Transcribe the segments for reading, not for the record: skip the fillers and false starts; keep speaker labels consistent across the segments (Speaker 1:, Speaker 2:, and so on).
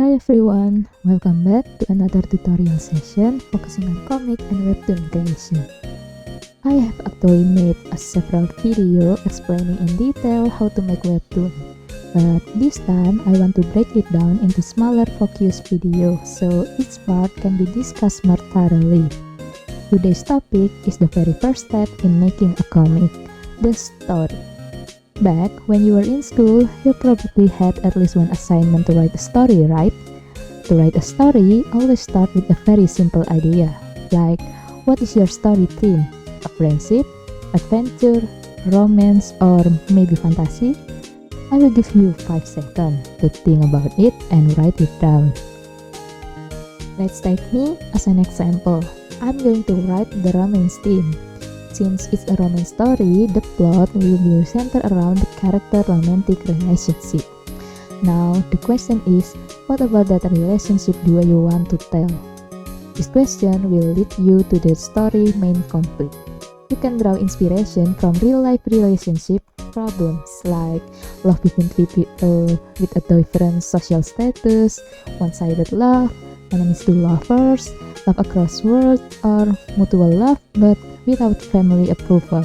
Speaker 1: Hi everyone, welcome back to another tutorial session focusing on comic and webtoon creation. I have actually made several videos explaining in detail how to make webtoon, but this time I want to break it down into smaller focused videos so each part can be discussed more thoroughly. Today's topic is the very first step in making a comic, the story. Back when you were in school, you probably had at least one assignment to write a story, right? To write a story, always start with a very simple idea, like what is your story theme? A friendship, adventure, romance, or maybe fantasy? I will give you 5 seconds to think about it and write it down. Let's take me as an example. I'm going to write the romance theme. Since it's a romance story, the plot will be centered around the character romantic relationship. Now, the question is, what about that relationship do you want to tell? This question will lead you to the story main conflict. You can draw inspiration from real-life relationship problems like love between people with a different social status, one-sided love, enemies to lovers, love across worlds, or mutual love but without family approval.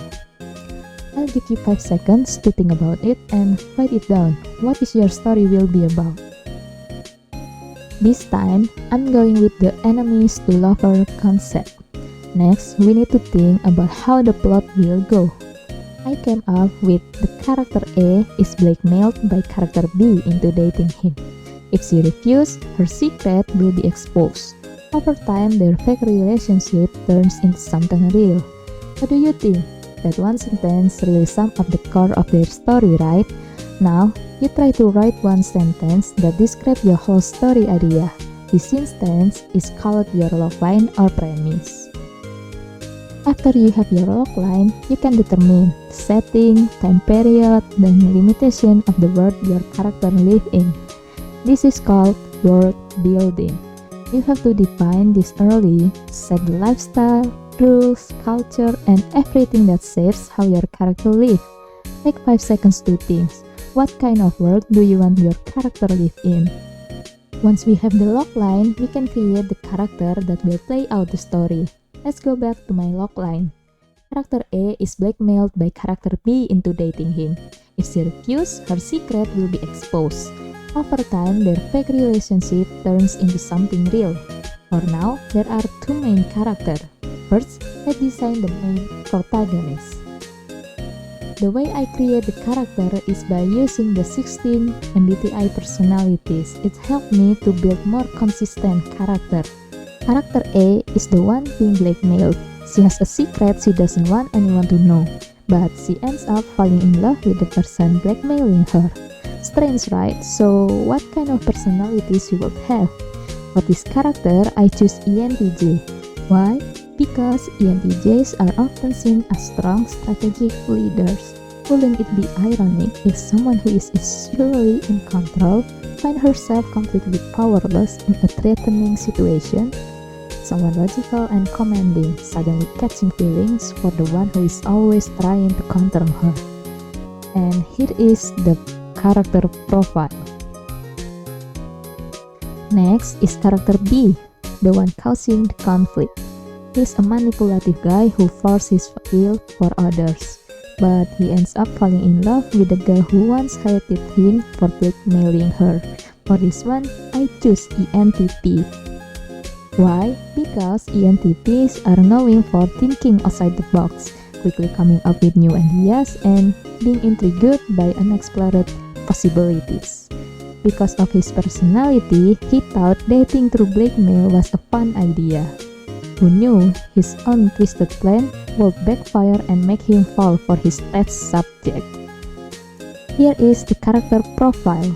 Speaker 1: I'll give you 5 seconds to think about it and write it down. What is your story will be about? This time, I'm going with the enemies to lover concept. Next, we need to think about how the plot will go. I came up with the character A is blackmailed by character B into dating him. If she refuses, her secret will be exposed. Over time, their fake relationship turns into something real. What do you think? That one sentence really sums up the core of their story, right? Now, you try to write one sentence that describes your whole story idea. This instance is called your logline or premise. After you have your logline, you can determine the setting, time period, and limitation of the world your character lives in. This is called world building. You have to define this early, set the lifestyle, rules, culture, and everything that shapes how your character lives. Take 5 seconds to think. What kind of world do you want your character live in? Once we have the logline, we can create the character that will play out the story. Let's go back to my logline. Character A is blackmailed by character B into dating him. If she refuses, her secret will be exposed. Over time, their fake relationship turns into something real. For now, there are 2 main characters. First, let's design the main protagonist. The way I create the character is by using the 16 MBTI personalities. It helped me to build more consistent character. Character A is the one being blackmailed. She has a secret she doesn't want anyone to know, but she ends up falling in love with the person blackmailing her. Strange, right? So, what kind of personality she would have? For this character, I choose ENTJ. Why? Because ENTJs are often seen as strong strategic leaders. Wouldn't it be ironic if someone who is usually in control finds herself completely powerless in a threatening situation? Someone logical and commanding suddenly catching feelings for the one who is always trying to control her. And here is the character profile. Next is character B, the one causing the conflict. He's a manipulative guy who forces his will for others, but he ends up falling in love with the girl who once hated him for blackmailing her. For this one, I choose ENTP. Why? Because ENTPs are known for thinking outside the box, quickly coming up with new ideas, and being intrigued by unexplored possibilities. Because of his personality, he thought dating through blackmail was a fun idea. Who knew his own twisted plan would backfire and make him fall for his test subject? Here is the character profile.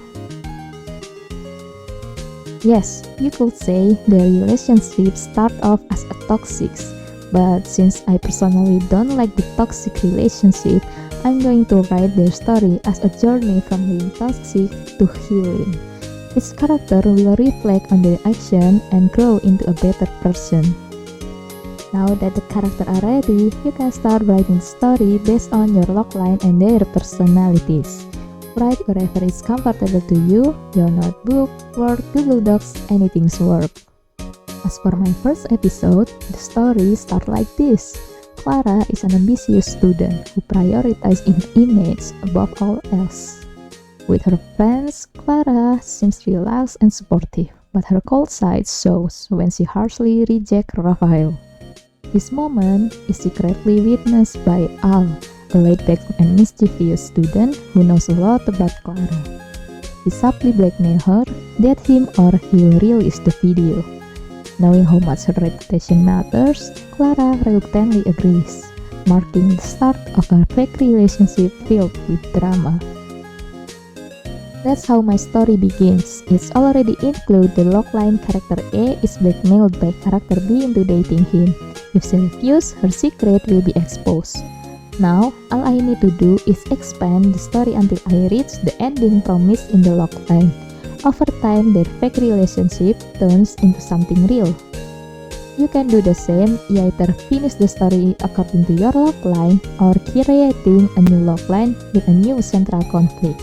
Speaker 1: Yes, you could say the relationship start off as a toxic, but since I personally don't like the toxic relationship, I'm going to write their story as a journey from being toxic to healing. Each character will reflect on their action and grow into a better person. Now that the characters are ready, you can start writing the story based on your logline and their personalities. Write wherever is comfortable to you, your notebook, Word, Google Docs, anything's work. As for my first episode, the story starts like this. Clara is an ambitious student who prioritizes image above all else. With her friends, Clara seems relaxed and supportive, but her cold side shows when she harshly rejects Raphael. This moment is secretly witnessed by Al, a laid-back and mischievous student who knows a lot about Clara. He subtly blackmails her that him or he will release the video. Knowing how much her reputation matters, Clara reluctantly agrees, marking the start of a fake relationship filled with drama. That's how my story begins. It's already included the logline character A is blackmailed by character B into dating him. If she refuses, her secret will be exposed. Now, all I need to do is expand the story until I reach the ending promised in the logline. Over time, their fake relationship turns into something real. You can do the same, either finish the story according to your logline or creating a new logline with a new central conflict.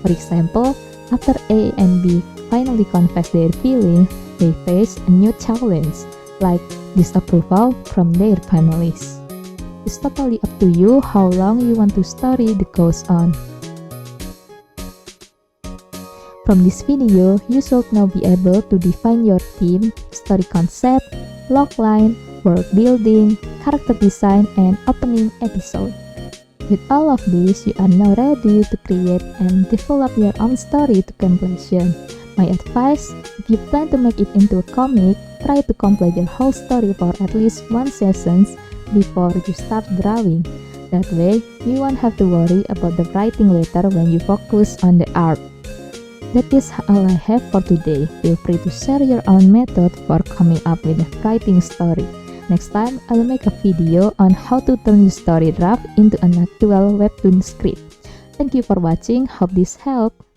Speaker 1: For example, after A and B finally confess their feelings, they face a new challenge, like disapproval from their families. It's totally up to you how long you want the story to go on. From this video, you should now be able to define your theme, story concept, logline, world building, character design, and opening episode. With all of this, you are now ready to create and develop your own story to completion. My advice, if you plan to make it into a comic, try to complete your whole story for at least one session before you start drawing. That way, you won't have to worry about the writing later when you focus on the art. That is all I have for today. Feel free to share your own method for coming up with a writing story. Next time, I'll make a video on how to turn your story draft into an actual webtoon script. Thank you for watching, hope this helped.